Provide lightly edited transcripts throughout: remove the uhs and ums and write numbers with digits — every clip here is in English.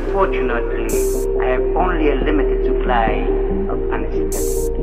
Unfortunately, I have only a limited supply of anesthetic.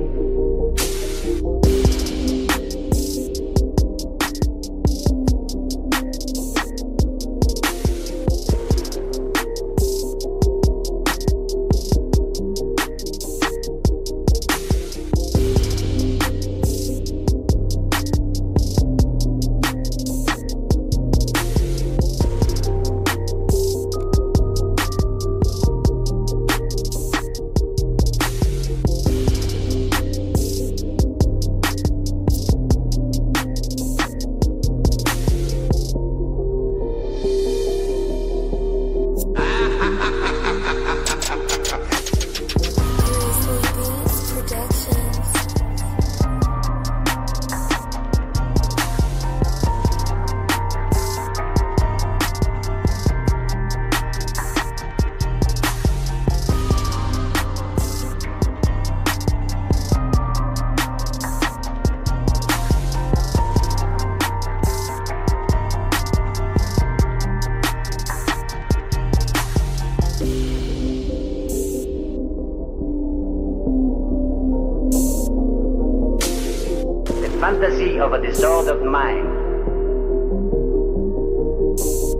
Fantasy of a disordered mind.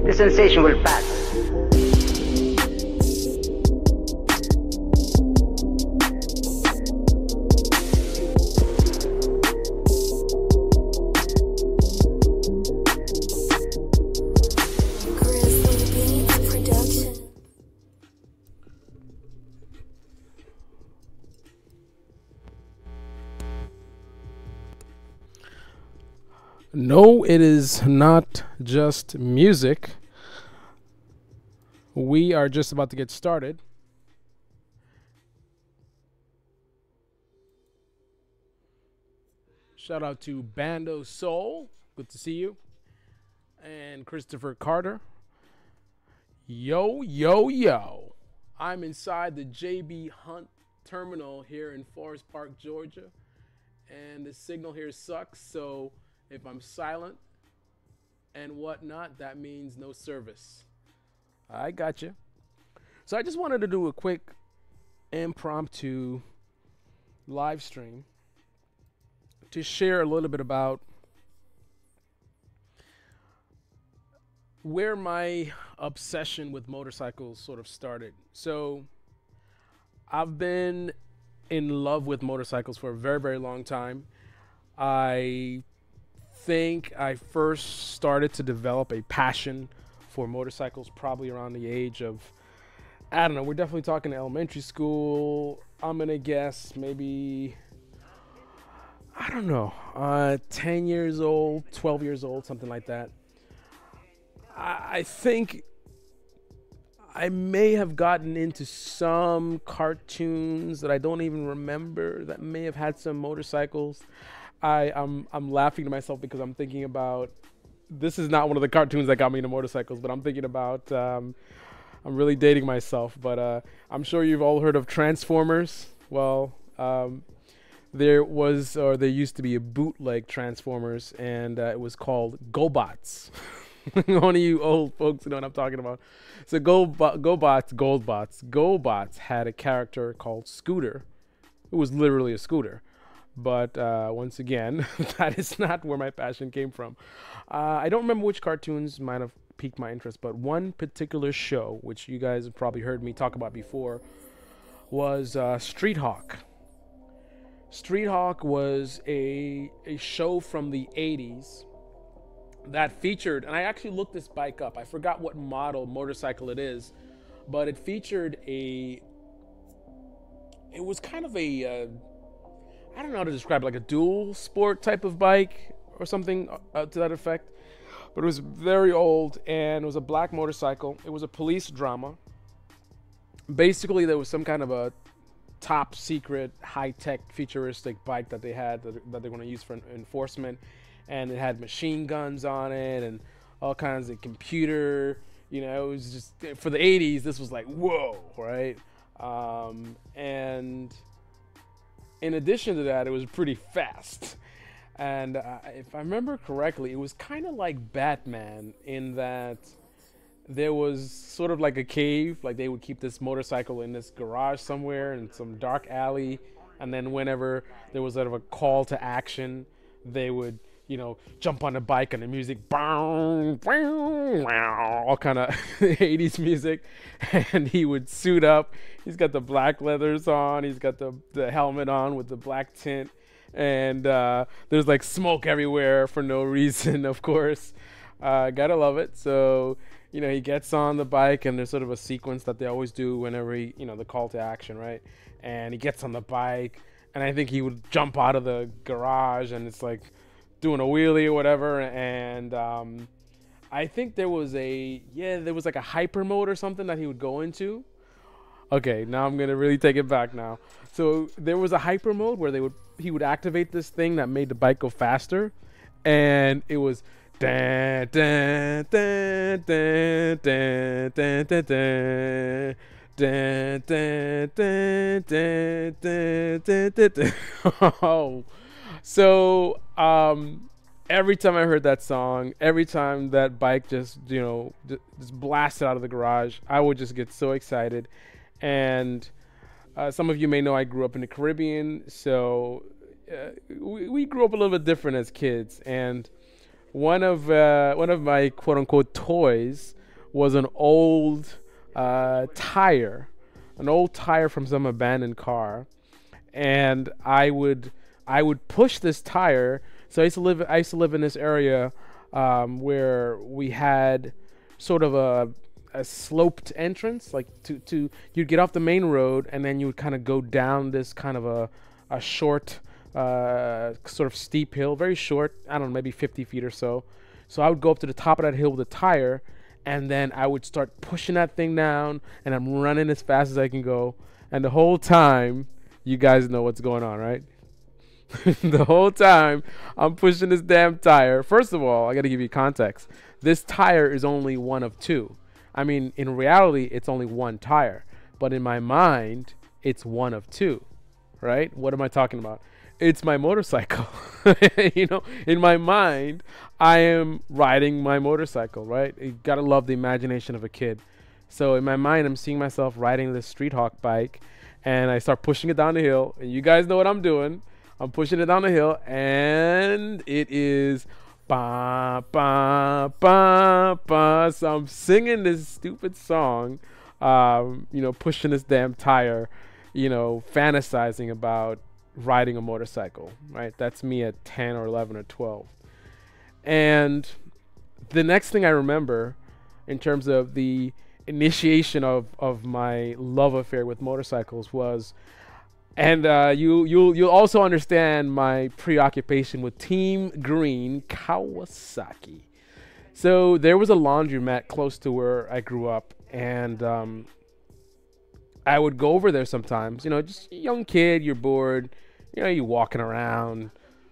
The sensation will pass. No, it is not just music. We are just about to get started. Shout out to Bando Soul. Good to see you. And Christopher Carter. Yo, yo, yo. I'm inside the JB Hunt terminal here in Forest Park, Georgia. And the signal here sucks, so if I'm silent and whatnot, that means no service. I got you. So I just wanted to do a quick impromptu live stream to share a little bit about where my obsession with motorcycles sort of started. So I've been in love with motorcycles for a very, very long time. I think I first started to develop a passion for motorcycles probably around the age of, I don't know, we're definitely talking elementary school. I'm gonna guess maybe, I don't know, 10 years old, 12 years old, something like that. I think I may have gotten into some cartoons that I don't even remember that may have had some motorcycles. I'm laughing to myself because I'm thinking about, this is not one of the cartoons that got me into motorcycles, but I'm thinking about, I'm really dating myself, but I'm sure you've all heard of Transformers. Well, there used to be a bootleg Transformers, and it was called GoBots. One of you old folks know what I'm talking about. So GoBots had a character called Scooter. It was literally a scooter. But once again, that is not where my passion came from. I don't remember which cartoons might have piqued my interest, but one particular show, which you guys have probably heard me talk about before, was Street Hawk. Street Hawk was a show from the 80s that featured, and I actually looked this bike up. I forgot what model motorcycle it is, but it featured it was kind of a, I don't know how to describe it, like a dual sport type of bike or something to that effect. But it was very old, and it was a black motorcycle. It was a police drama. Basically, there was some kind of a top secret, high-tech, futuristic bike that they had that they're going to use for enforcement. And it had machine guns on it and all kinds of computer. You know, it was just, for the 80s, this was like, whoa, right? And in addition to that, it was pretty fast. And if I remember correctly, it was kind of like Batman in that there was sort of like a cave. Like they would keep this motorcycle in this garage somewhere in some dark alley, and then whenever there was sort of a call to action, they would, jump on a bike and the music, bow, bow, wow, all kind of 80s music, and he would suit up. He's got the black leathers on. He's got the helmet on with the black tint, and there's like smoke everywhere for no reason, of course. Gotta love it. So, he gets on the bike, and there's sort of a sequence that they always do whenever the call to action, right? And he gets on the bike, and I think he would jump out of the garage, and it's like doing a wheelie or whatever. And I think there was like a hyper mode or something that he would go into. Okay, now I'm gonna really take it back now. So there was a hyper mode where he would activate this thing that made the bike go faster, and it was dun, dun, dun, dun, dun, dun, dun, dun. Dun, dun, dun, dun, dun, dun, dun, dun. Oh. So every time I heard that song, every time that bike just blasted out of the garage, I would just get so excited. And some of you may know I grew up in the Caribbean, so we grew up a little bit different as kids. And one of my quote unquote toys was an old tire from some abandoned car, and I would push this tire. So I used to live in this area where we had sort of a sloped entrance, like to you'd get off the main road, and then you would kind of go down this kind of a short sort of steep hill, very short, I don't know, maybe 50 feet or so. So I would go up to the top of that hill with a tire, and then I would start pushing that thing down, and I'm running as fast as I can go. And the whole time, you guys know what's going on, right? The whole time, I'm pushing this damn tire. First of all, I got to give you context. This tire is only one of two. I mean, in reality, it's only one tire. But in my mind, it's one of two, right? What am I talking about? It's my motorcycle. In my mind, I am riding my motorcycle, right? You gotta love the imagination of a kid. So in my mind, I'm seeing myself riding this Street Hawk bike, and I start pushing it down the hill. And you guys know what I'm doing. I'm pushing it down the hill, and it is ba ba ba ba. So I'm singing this stupid song, pushing this damn tire, fantasizing about riding a motorcycle, right? That's me at 10 or 11 or 12. And the next thing I remember in terms of the initiation of my love affair with motorcycles was, and you'll also understand my preoccupation with Team Green Kawasaki. So there was a laundromat close to where I grew up, and I would go over there sometimes, just a young kid, you're bored, you're walking around.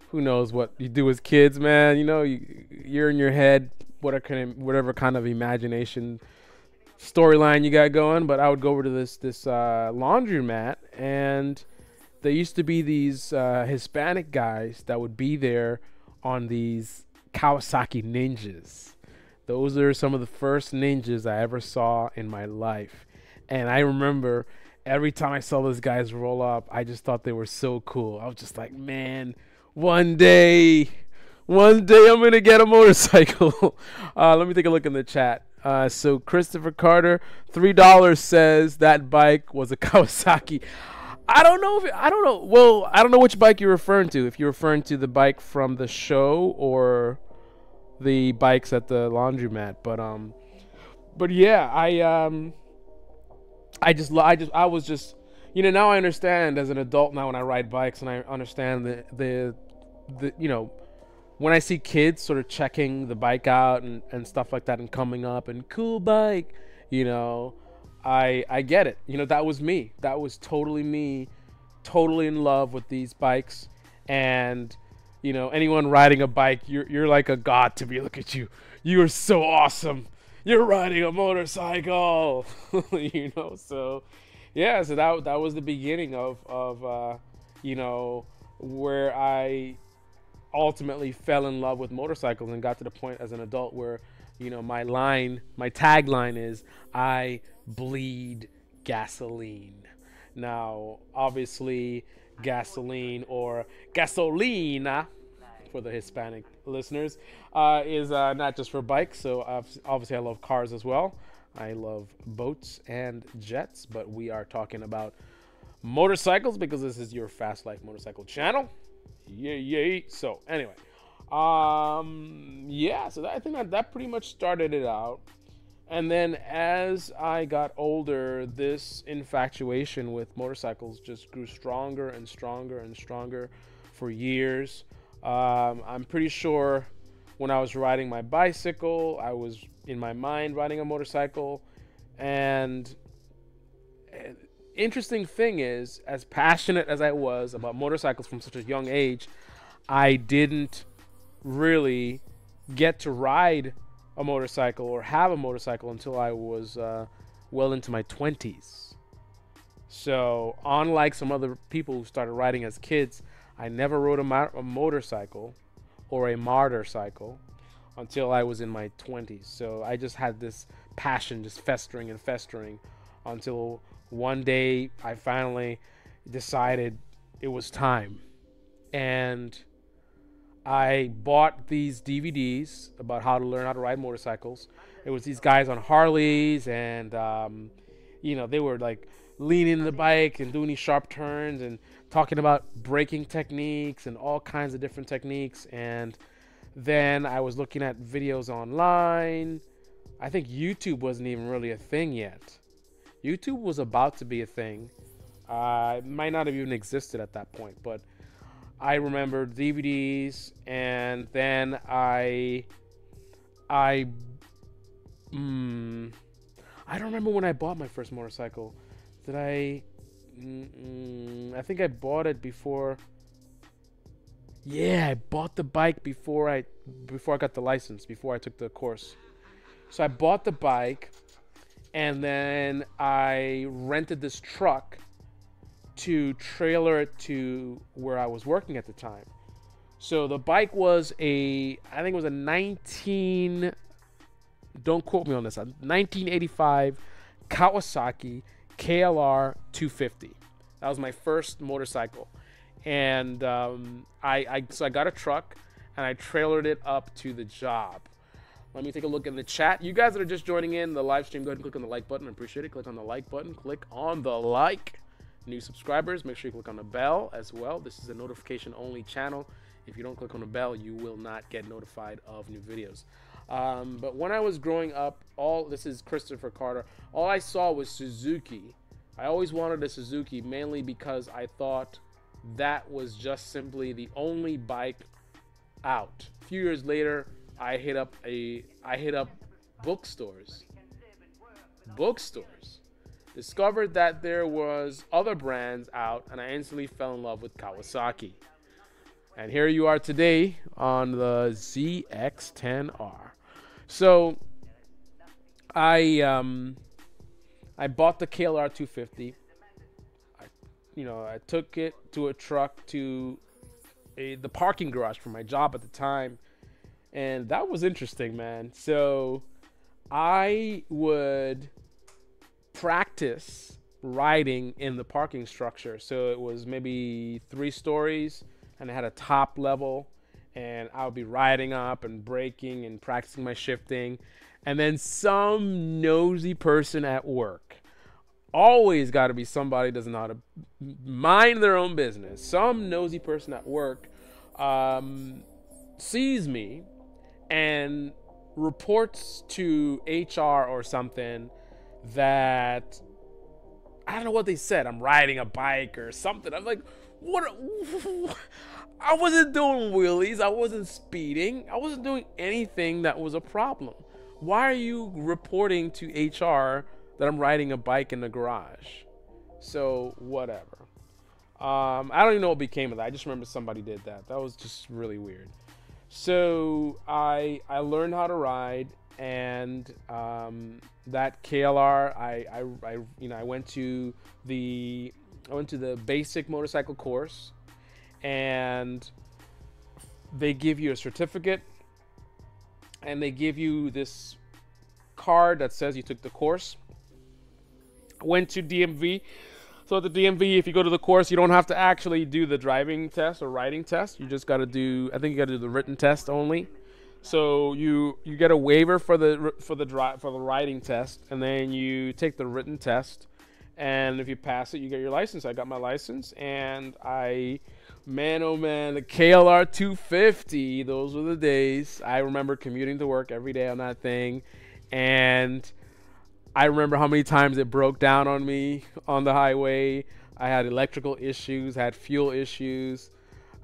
Who knows what you do as kids, man? You're in your head, whatever kind of imagination storyline you got going. But I would go over to this laundromat, and there used to be these Hispanic guys that would be there on these Kawasaki Ninjas. Those are some of the first Ninjas I ever saw in my life. And I remember every time I saw those guys roll up, I just thought they were so cool. I was just like, man, one day I'm going to get a motorcycle. Let me take a look in the chat. So Christopher Carter, $3 says that bike was a Kawasaki. I don't know. Well, I don't know which bike you're referring to. If you're referring to the bike from the show or the bikes at the laundromat. But yeah, I was just, now I understand as an adult now when I ride bikes, and I understand the when I see kids sort of checking the bike out and stuff like that and coming up and cool bike, I get it. That was me. That was totally me, totally in love with these bikes. And, anyone riding a bike, you're like a god to me. Look at you. You are so awesome. You're riding a motorcycle. So yeah, so that was the beginning of where I ultimately fell in love with motorcycles and got to the point as an adult where my tagline is I bleed gasoline. Now, obviously, gasoline or gasolina for the Hispanic listeners is not just for bikes. So obviously, I love cars as well. I love boats and jets, but we are talking about motorcycles because this is your Fast Life Motorcycle channel. Yay. So anyway, yeah. So I think that pretty much started it out. And then as I got older, this infatuation with motorcycles just grew stronger and stronger and stronger for years. I'm pretty sure when I was riding my bicycle, I was in my mind riding a motorcycle. And interesting thing is, as passionate as I was about motorcycles from such a young age, I didn't really get to ride a motorcycle or have a motorcycle until I was well into my 20s. So unlike some other people who started riding as kids, I never rode a motorcycle or a motorcycle until I was in my 20s. So I just had this passion just festering and festering until one day I finally decided it was time. And I bought these DVDs about how to learn how to ride motorcycles. It was these guys on Harleys, and they were like leaning the bike and doing these sharp turns and talking about braking techniques and all kinds of different techniques. And then I was looking at videos online. I think YouTube wasn't even really a thing yet. YouTube was about to be a thing. It might not have even existed at that point, but I remember DVDs, and then I don't remember when I bought my first motorcycle. Did I think I bought it before. Yeah, I bought the bike before I got the license, before I took the course. So I bought the bike, and then I rented this truck to trailer it to where I was working at the time. So the bike was I think it was a 1985 Kawasaki KLR 250. That was my first motorcycle. And so I got a truck and I trailered it up to the job. Let me take a look in the chat. You guys that are just joining in the live stream, go ahead and click on the like button. I appreciate it. Click on the like button. Click on the like. New subscribers, make sure you click on the bell as well. This is a notification only channel. If you don't click on the bell, you will not get notified of new videos. But when I was growing up, this is Christopher Carter, all I saw was Suzuki. I always wanted a Suzuki, mainly because I thought that was just simply the only bike out. A few years later, I hit up bookstores. Discovered that there was other brands out, and I instantly fell in love with Kawasaki. And here you are today on the ZX-10R. So I bought the KLR 250. I took it to a truck to the parking garage for my job at the time, and that was interesting, man. So I would practice riding in the parking structure. So it was maybe 3 stories, and it had a top level, and I would be riding up and braking and practicing my shifting. And then some nosy person at work, always got to be somebody doesn't know how to mind their own business. Some nosy person at work sees me and reports to HR or something that, I don't know what they said, I'm riding a bike or something. I'm like, what? I wasn't doing wheelies. I wasn't speeding. I wasn't doing anything that was a problem. Why are you reporting to HR that I'm riding a bike in the garage? So whatever. I don't even know what became of that. I just remember somebody did that. That was just really weird. So I learned how to ride, and that KLR, I went to the basic motorcycle course, and they give you a certificate, and they give you this card that says you took the course. Went to DMV. So at the DMV, if you go to the course, you don't have to actually do the driving test or writing test. You just got to do, I think you got to do the written test only. So you get a waiver for the writing test, and then you take the written test, and if you pass it, you get your license. I got my license, and man, oh man, the KLR 250. Those were the days. I remember commuting to work every day on that thing, and I remember how many times it broke down on me on the highway. I had electrical issues, had fuel issues.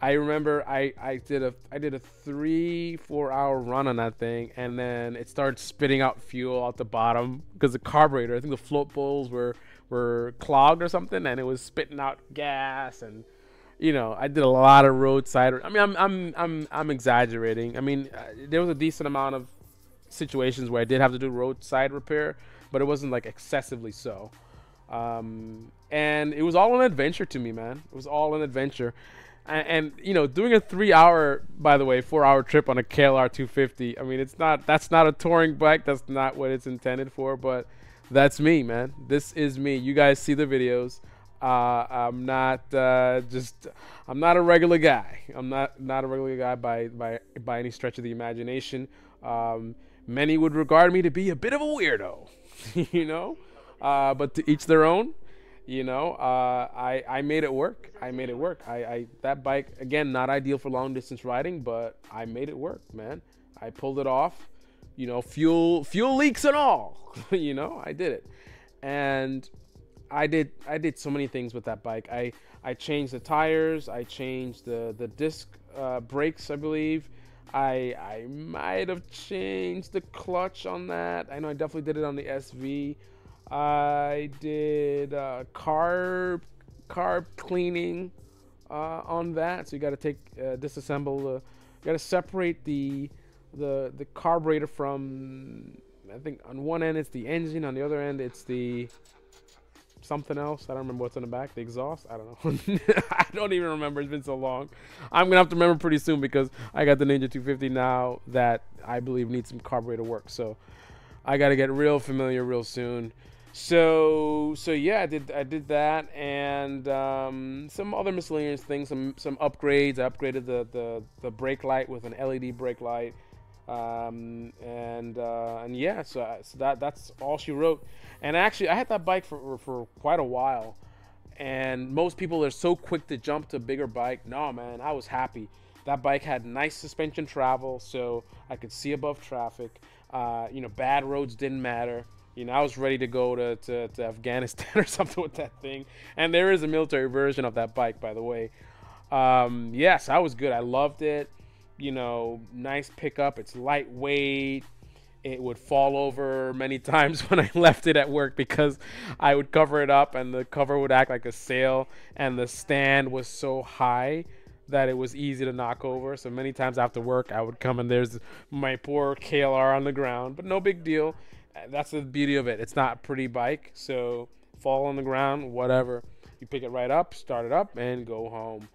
I remember I did a 3-4 hour run on that thing, and then it started spitting out fuel out the bottom because the carburetor, I think the float bowls were clogged or something, and it was spitting out gas. And I did a lot of roadside. I mean, I'm exaggerating. I mean, there was a decent amount of situations where I did have to do roadside repair, but it wasn't like excessively so. And it was all an adventure to me, man. It was all an adventure. And doing a 4-hour trip on a KLR 250. I mean, that's not a touring bike. That's not what it's intended for. But that's me, man. This is me. You guys see the videos. I'm not a regular guy. I'm not a regular guy by any stretch of the imagination. Many would regard me to be a bit of a weirdo, but to each their own. I made it work. That bike, again, not ideal for long distance riding, but I made it work, man. I pulled it off, fuel leaks and all, I did it. And I did so many things with that bike. I changed the tires. I changed the disc brakes, I believe. I might have changed the clutch on that. I know I definitely did it on the SV. I did carb cleaning on that. So you got to disassemble. You got to separate the carburetor from. I think on one end it's the engine, on the other end it's the something else. I don't remember what's on the back. The exhaust. I don't know. I don't even remember. It's been so long. I'm gonna have to remember pretty soon because I got the Ninja 250 now that I believe needs some carburetor work. So I got to get real familiar real soon. So yeah, I did that, and some other miscellaneous things, some upgrades. I upgraded the brake light with an LED brake light, and yeah, so that's all she wrote. And actually, I had that bike for quite a while, and most people are so quick to jump to a bigger bike. No, man, I was happy. That bike had nice suspension travel, so I could see above traffic. Bad roads didn't matter. I was ready to go to Afghanistan or something with that thing. And there is a military version of that bike, by the way. Yes, I was good. I loved it. Nice pickup. It's lightweight. It would fall over many times when I left it at work because I would cover it up and the cover would act like a sail, and the stand was so high that it was easy to knock over. So many times after work, I would come and there's my poor KLR on the ground, but no big deal. That's the beauty of it. It's not a pretty bike, so fall on the ground, whatever. You pick it right up, start it up, and go home.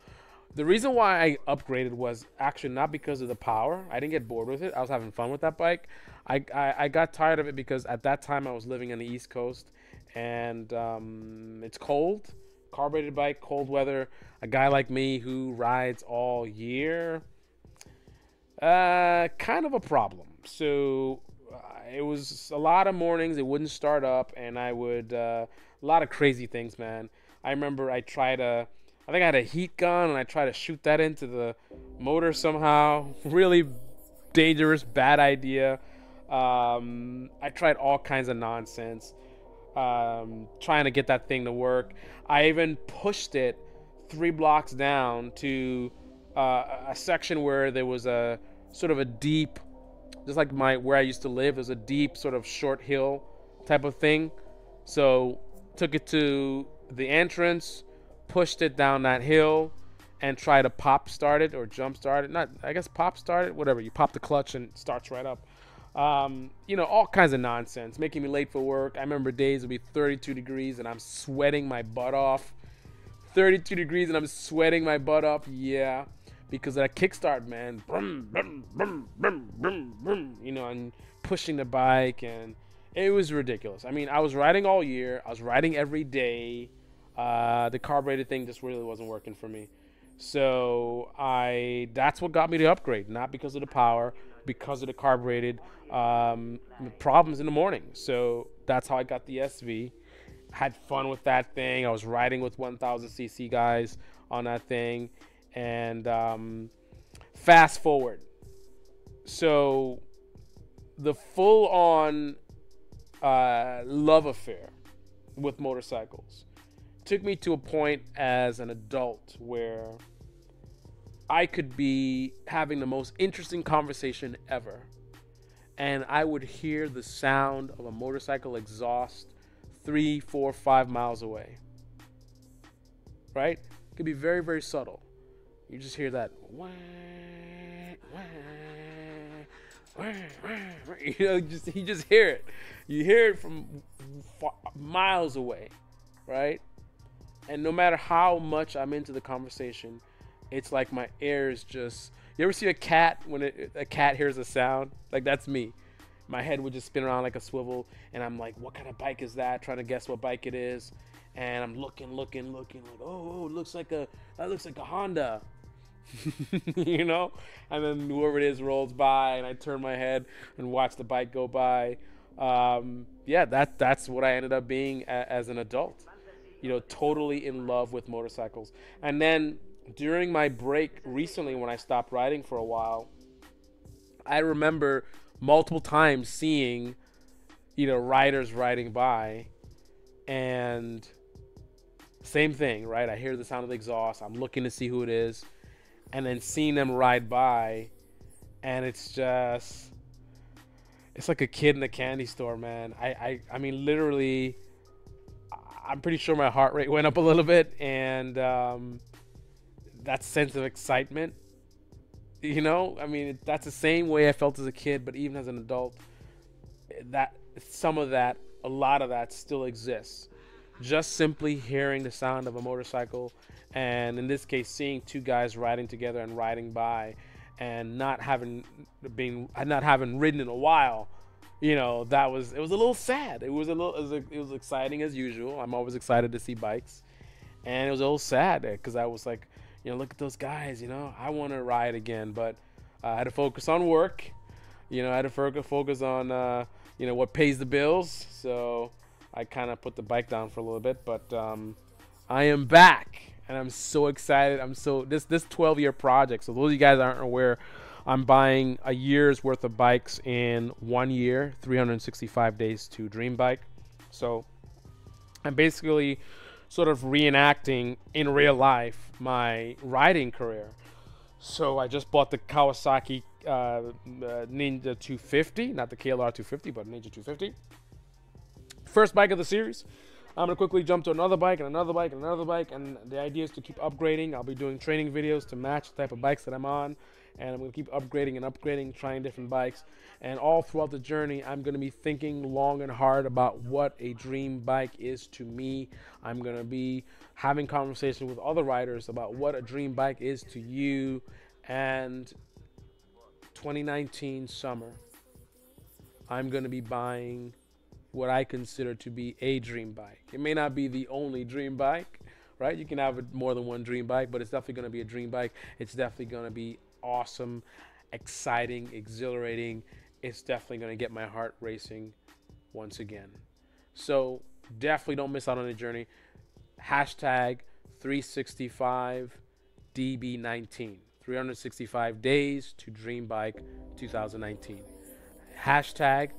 The reason why I upgraded was actually not because of the power. I didn't get bored with it. I was having fun with that bike. I got tired of it because at that time I was living on the East Coast, and it's cold. Carbureted bike, cold weather. A guy like me who rides all year, kind of a problem. So it was a lot of mornings it wouldn't start up, and I would a lot of crazy things, man. I remember I think I had a heat gun and I tried to shoot that into the motor somehow. Really dangerous, bad idea. I tried all kinds of nonsense trying to get that thing to work. I even pushed it 3 blocks down to a section where there was a sort of a deep, just like where I used to live, there's a deep sort of short hill type of thing. So took it to the entrance, pushed it down that hill, and tried to pop start it or jump start it. I guess pop start it, whatever. You pop the clutch and it starts right up. All kinds of nonsense, making me late for work. I remember days would be 32 degrees and I'm sweating my butt off. 32 degrees and I'm sweating my butt off. Yeah. because of that kickstart, man. Brum, brum, brum, brum, brum, brum, you know, and pushing the bike, and it was ridiculous. I mean, I was riding all year. I was riding every day. The carbureted thing just really wasn't working for me. So that's what got me to upgrade, not because of the power, because of the carbureted problems in the morning. So that's how I got the SV. Had fun with that thing. I was riding with 1000cc guys on that thing. And fast forward. So the full-on love affair with motorcycles took me to a point as an adult where I could be having the most interesting conversation ever, and I would hear the sound of a motorcycle exhaust 3, 4, 5 miles away. Right? It could be very, very subtle. You just hear that wah, wah, wah, wah, wah. You know, you just hear it. You hear it from miles away, right? And no matter how much I'm into the conversation, it's like my ears just... You ever see a cat when a cat hears a sound? Like, that's me. My head would just spin around like a swivel, and I'm like, what kind of bike is that? Trying to guess what bike it is. And I'm looking, like, oh, looks like a Honda. You know? And then whoever it is rolls by, and I turn my head and watch the bike go by. Yeah, that's what I ended up being as an adult. You know, totally in love with motorcycles. And then during my break recently, when I stopped riding for a while, I remember multiple times seeing, you know, riders riding by, and same thing, right? I hear the sound of the exhaust. I'm looking to see who it is, and then seeing them ride by, and it's like a kid in a candy store, man. I mean, literally, I'm pretty sure my heart rate went up a little bit, and that sense of excitement, you know, I mean, that's the same way I felt as a kid, but even as an adult, that a lot of that still exists. Just simply hearing the sound of a motorcycle, and in this case, seeing two guys riding together and riding by, and not having ridden in a while. You know, it was a little sad. It was exciting as usual. I'm always excited to see bikes, and it was a little sad because I was like, you know, look at those guys. You know, I want to ride again, but I had to focus on work. You know, I had to focus on you know, what pays the bills. So I kind of put the bike down for a little bit, but I am back, and I'm so excited. This 12-year project. So those of you guys aren't aware, I'm buying a year's worth of bikes in 1 year, 365 days to Dream Bike. So I'm basically sort of reenacting in real life my riding career. So I just bought the Kawasaki Ninja 250, not the KLR 250, but Ninja 250. First bike of the series. I'm going to quickly jump to another bike and another bike and another bike, and the idea is to keep upgrading. I'll be doing training videos to match the type of bikes that I'm on, and I'm going to keep upgrading and upgrading, trying different bikes. And all throughout the journey, I'm going to be thinking long and hard about what a dream bike is to me. I'm going to be having conversations with other riders about what a dream bike is to you. And 2019 summer, I'm going to be buying what I consider to be a dream bike. It may not be the only dream bike, right? You can have more than one dream bike, but it's definitely going to be a dream bike. It's definitely going to be awesome, exciting, exhilarating. It's definitely going to get my heart racing once again. So definitely don't miss out on the journey. Hashtag 365DB19. 365 days to Dream Bike 2019. Hashtag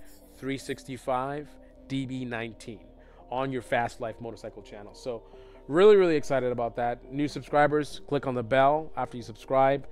365DB19 on your Fast Life Motorcycle channel. So really, really excited about that. New subscribers, click on the bell after you subscribe.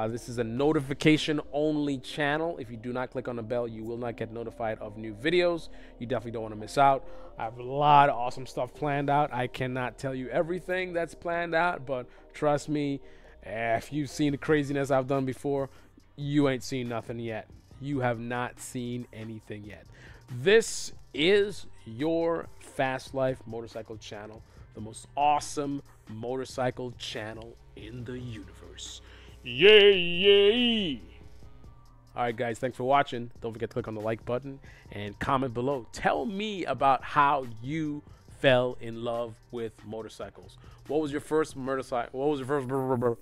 This is a notification only channel. If you do not click on the bell, you will not get notified of new videos. You definitely don't want to miss out. I have a lot of awesome stuff planned out. I cannot tell you everything that's planned out, but trust me, if you've seen the craziness I've done before, you ain't seen nothing yet. You have not seen anything yet. This is your Fast Life Motorcycle channel, the most awesome motorcycle channel in the universe. Yay! All right, guys, thanks for watching. Don't forget to click on the like button and comment below. Tell me about how you fell in love with motorcycles. What was your first motorcycle? What was your first?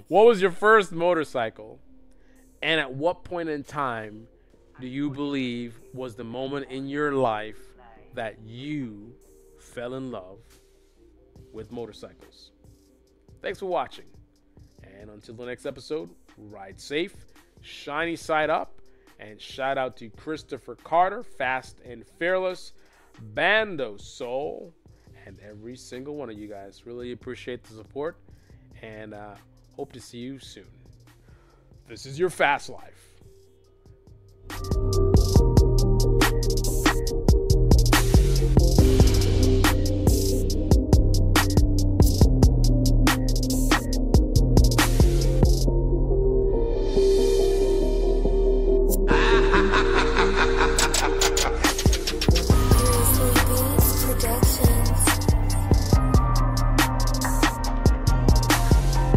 What was your first motorcycle? And at what point in time do you believe was the moment in your life that you fell in love with motorcycles? Thanks for watching. And until the next episode, ride safe, shiny side up, and shout out to Christopher Carter, Fast and Fearless, Bando Soul, and every single one of you guys. Really appreciate the support, and hope to see you soon. This is your Fast Life.